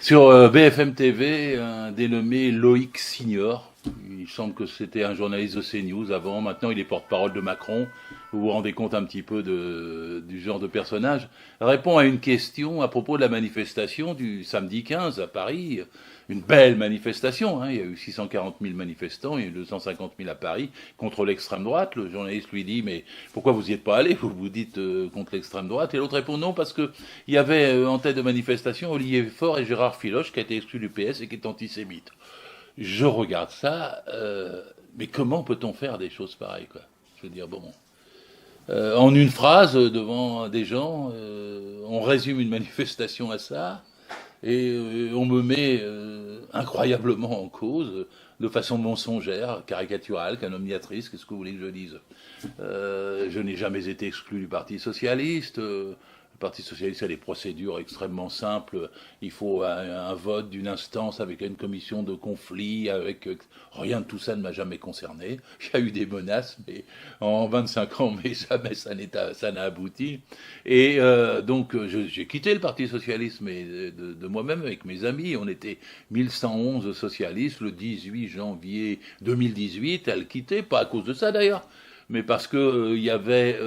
Sur BFM TV, un dénommé Loïc Signor. Il semble que c'était un journaliste de CNews avant. Maintenant, il est porte-parole de Macron. Vous vous rendez compte un petit peu du genre de personnage. Répond à une question à propos de la manifestation du samedi 15 à Paris. Une belle manifestation, hein. Il y a eu 640 000 manifestants, il y a eu 250 000 à Paris contre l'extrême droite. Le journaliste lui dit mais pourquoi vous n'y êtes pas allé? Vous vous dites contre l'extrême droite. Et l'autre répond non parce que il y avait en tête de manifestation Olivier Faure et Gérard Filoche qui a été exclu du PS et qui est antisémite. Je regarde ça, mais comment peut-on faire des choses pareilles, quoi? Je veux dire, bon, en une phrase devant des gens, on résume une manifestation à ça. Et on me met incroyablement en cause, de façon mensongère, caricaturale, calomniatrice, qu'est-ce que vous voulez que je dise? Je n'ai jamais été exclu du Parti Socialiste. Le Parti Socialiste a des procédures extrêmement simples. Il faut un vote d'une instance avec une commission de conflit, avec rien de tout ça ne m'a jamais concerné. Il y a eu des menaces, mais en 25 ans, mais jamais ça n'a abouti. Et donc j'ai quitté le Parti Socialiste, mais de moi-même avec mes amis. On était 1111 socialistes le 18 janvier 2018 à le quitter, pas à cause de ça d'ailleurs, mais parce que il y avait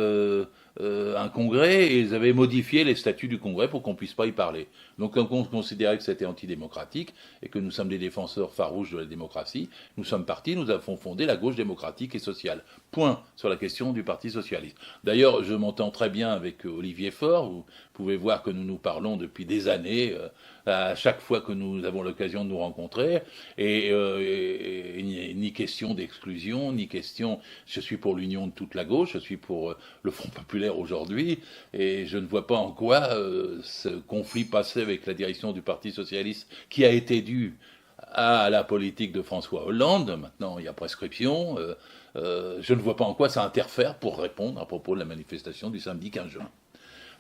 un congrès et ils avaient modifié les statuts du congrès pour qu'on puisse pas y parler. Donc quand on considérait que c'était antidémocratique et que nous sommes des défenseurs farouches de la démocratie, nous sommes partis, nous avons fondé la gauche démocratique et sociale. Point sur la question du Parti socialiste. D'ailleurs, je m'entends très bien avec Olivier Faure. Vous pouvez voir que nous nous parlons depuis des années, à chaque fois que nous avons l'occasion de nous rencontrer. Et ni question d'exclusion, ni question. Je suis pour l'union de toute la gauche, je suis pour le Front populaire aujourd'hui, et je ne vois pas en quoi ce conflit passé avec la direction du Parti socialiste, qui a été dû à la politique de François Hollande, maintenant il y a prescription, je ne vois pas en quoi ça interfère pour répondre à propos de la manifestation du samedi 15 juin.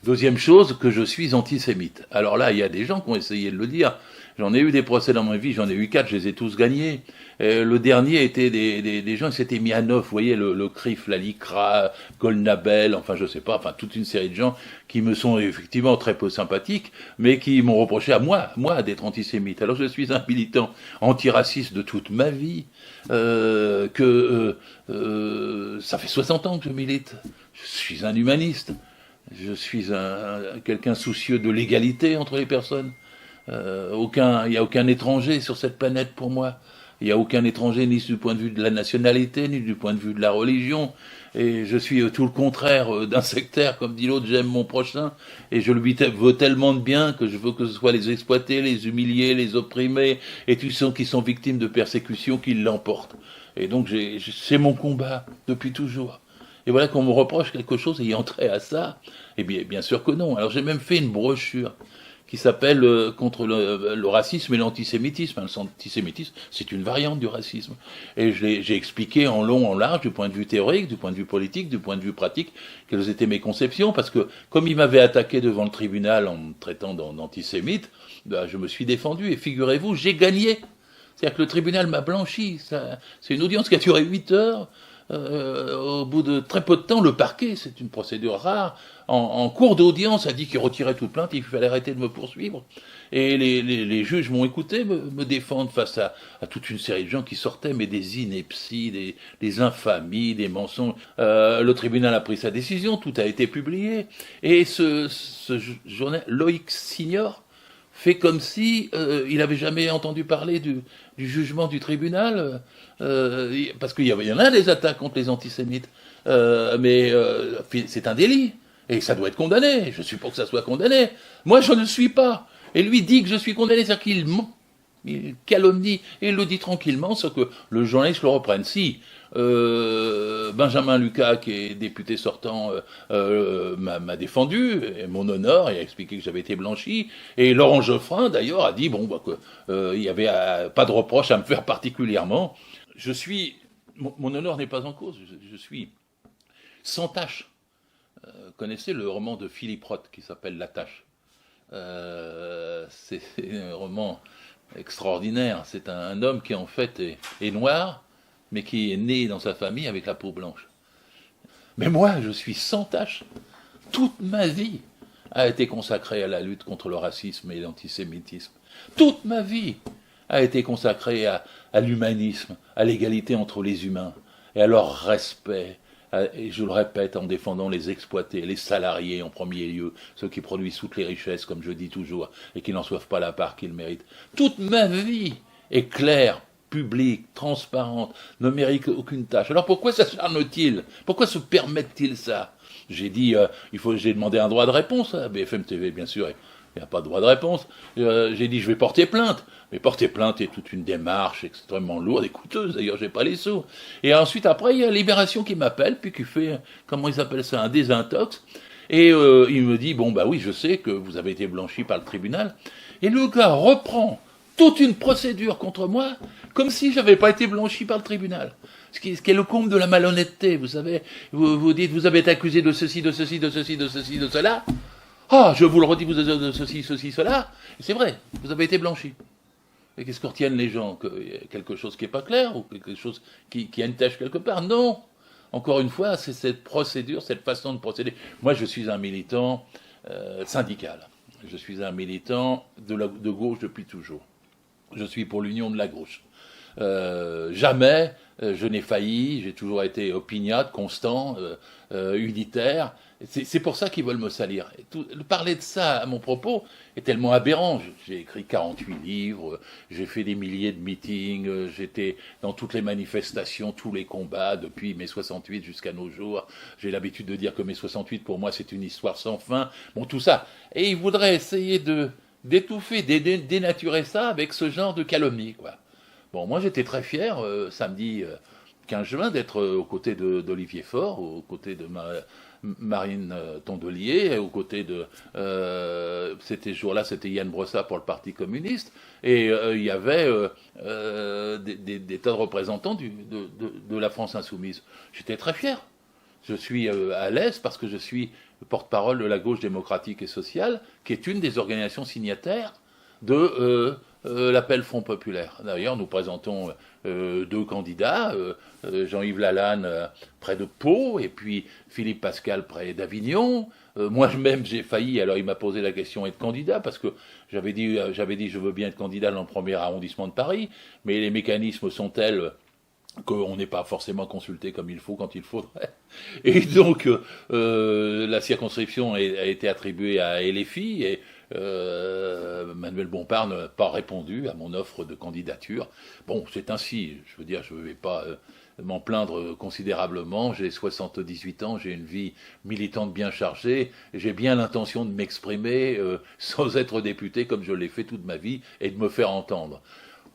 Deuxième chose, que je suis antisémite. Alors là, il y a des gens qui ont essayé de le dire. J'en ai eu des procès dans ma vie, j'en ai eu 4, je les ai tous gagnés. Le dernier était des gens qui s'étaient mis à neuf, vous voyez, le CRIF, la LICRA, Golnabel, enfin je sais pas, enfin toute une série de gens qui me sont effectivement très peu sympathiques, mais qui m'ont reproché à moi d'être antisémite. Alors je suis un militant antiraciste de toute ma vie, ça fait 60 ans que je milite. Je suis un humaniste. Je suis quelqu'un soucieux de l'égalité entre les personnes. Il n'y a aucun étranger sur cette planète pour moi. Il n'y a aucun étranger ni du point de vue de la nationalité, ni du point de vue de la religion. Et je suis tout le contraire d'un sectaire, comme dit l'autre, j'aime mon prochain. Et je lui veux tellement de bien que je veux que ce soit les exploités, les humiliés, les opprimés, et tous ceux qui sont victimes de persécutions qui l'emportent. Et donc c'est mon combat depuis toujours. Et voilà qu'on me reproche quelque chose ayant trait à ça. Eh bien sûr que non. Alors j'ai même fait une brochure qui s'appelle Contre le racisme et l'antisémitisme. L'antisémitisme, c'est une variante du racisme. Et j'ai expliqué en long, en large, du point de vue théorique, du point de vue politique, du point de vue pratique, quelles étaient mes conceptions. Parce que comme il m'avait attaqué devant le tribunal en me traitant d'antisémite, ben, je me suis défendu. Et figurez-vous, j'ai gagné. C'est-à-dire que le tribunal m'a blanchi. C'est une audience qui a duré 8 heures. Au bout de très peu de temps, le parquet, c'est une procédure rare, en cours d'audience a dit qu'il retirait toute plainte, il fallait arrêter de me poursuivre. Et les juges m'ont écouté me défendre face à toute une série de gens qui sortaient, mais des inepties, des infamies, des mensonges. Le tribunal a pris sa décision, tout a été publié. Et ce journal, Loïc Signor, fait comme si il n'avait jamais entendu parler du jugement du tribunal, parce qu'il y en a des attaques contre les antisémites, mais c'est un délit, et ça doit être condamné. Je suis pour que ça soit condamné. Moi, je ne le suis pas. Et lui dit que je suis condamné, c'est-à-dire qu'il ment. Il calomnie, et il le dit tranquillement, sans que le journaliste le reprenne. Si Benjamin Lucas, qui est député sortant, m'a défendu, et mon honneur, et a expliqué que j'avais été blanchi, et Laurent Geoffrin, d'ailleurs, a dit bon, bah, il n'y avait pas de reproche à me faire particulièrement. Mon honneur n'est pas en cause, je suis sans tâche. Connaissez le roman de Philippe Roth qui s'appelle La Tâche. C'est un roman extraordinaire. C'est un homme qui en fait est noir, mais qui est né dans sa famille avec la peau blanche. Mais moi, je suis sans tache toute ma vie. a été consacrée à la lutte contre le racisme et l'antisémitisme. Toute ma vie a été consacrée à l'humanisme, à l'égalité entre les humains et à leur respect. Et je le répète, en défendant les exploités, les salariés en premier lieu, ceux qui produisent toutes les richesses, comme je dis toujours, et qui n'en reçoivent pas la part qu'ils méritent. Toute ma vie est claire, publique, transparente, ne mérite aucune tâche. Alors pourquoi s'acharne-t-il? Pourquoi se permettent-ils ça? J'ai dit, j'ai demandé un droit de réponse à BFM TV, bien sûr, il n'y a pas de droit de réponse. J'ai dit, je vais porter plainte. Mais porter plainte est toute une démarche extrêmement lourde et coûteuse. D'ailleurs, j'ai pas les sous. Et ensuite, après, il y a Libération qui m'appelle, puis qui fait, comment ils appellent ça, un désintox. Et il me dit, bon, bah oui, je sais que vous avez été blanchi par le tribunal. Et le gars reprend toute une procédure contre moi, comme si j'avais pas été blanchi par le tribunal. Ce qui est le comble de la malhonnêteté, vous savez. Vous dites, vous avez été accusé de ceci, de ceci, de ceci, de ceci, de cela. Ah, je vous le redis, vous avez de ceci, ceci, cela. Et c'est vrai, vous avez été blanchi. Et qu'est-ce que retiennent les gens? Qu'il y a quelque chose qui n'est pas clair ou quelque chose qui a une tâche quelque part? Non. Encore une fois, c'est cette procédure, cette façon de procéder. Moi, je suis un militant syndical. Je suis un militant de gauche depuis toujours. Je suis pour l'union de la gauche. Jamais je n'ai failli, j'ai toujours été opiniâtre, constant, unitaire. C'est pour ça qu'ils veulent me salir. Parler de ça à mon propos est tellement aberrant. J'ai écrit 48 livres, j'ai fait des milliers de meetings, j'étais dans toutes les manifestations, tous les combats, depuis mai 68 jusqu'à nos jours. J'ai l'habitude de dire que mai 68, pour moi, c'est une histoire sans fin. Bon, tout ça. Et ils voudraient essayer d'étouffer, dénaturer ça avec ce genre de calomnie, quoi. Bon, moi, j'étais très fier, samedi 15 juin, d'être aux côtés d'Olivier Faure, aux côtés de Marine Tondelier, aux côtés de... c'était ce jour-là, c'était Yann Brossat pour le Parti communiste, et il y avait des tas de représentants de la France insoumise. J'étais très fier. Je suis à l'aise parce que je suis porte-parole de la gauche démocratique et sociale, qui est une des organisations signataires de l'appel Front Populaire. D'ailleurs, nous présentons deux candidats, Jean-Yves Lalanne près de Pau, et puis Philippe Pascal près d'Avignon. Moi-même, j'ai failli, alors il m'a posé la question être candidat, parce que j'avais dit je veux bien être candidat dans le premier arrondissement de Paris, mais les mécanismes sont tels qu'on n'est pas forcément consulté comme il faut quand il faudrait. Et donc, la circonscription a été attribuée à LFI, et Manuel Bompard n'a pas répondu à mon offre de candidature. Bon, c'est ainsi, je veux dire, je ne vais pas m'en plaindre considérablement. J'ai 78 ans, j'ai une vie militante bien chargée, j'ai bien l'intention de m'exprimer sans être député comme je l'ai fait toute ma vie et de me faire entendre.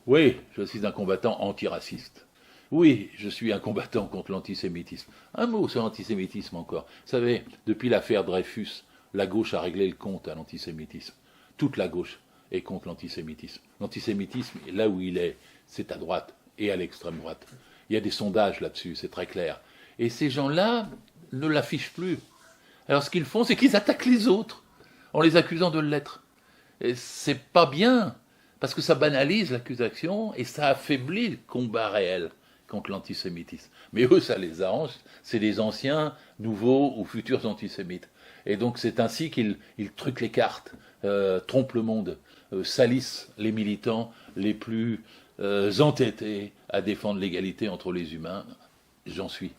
Oui, je suis un combattant antiraciste. Oui, je suis un combattant contre l'antisémitisme. Un mot sur l'antisémitisme encore. Vous savez, depuis l'affaire Dreyfus, la gauche a réglé le compte à l'antisémitisme. Toute la gauche est contre l'antisémitisme. L'antisémitisme, là où il est, c'est à droite et à l'extrême droite. Il y a des sondages là-dessus, c'est très clair. Et ces gens-là ne l'affichent plus. Alors ce qu'ils font, c'est qu'ils attaquent les autres, en les accusant de l'être. Et c'est pas bien, parce que ça banalise l'accusation et ça affaiblit le combat réel contre l'antisémitisme. Mais eux, ça les arrange, c'est des anciens, nouveaux ou futurs antisémites. Et donc c'est ainsi qu'ils truquent les cartes, trompent le monde, salissent les militants les plus entêtés à défendre l'égalité entre les humains. J'en suis.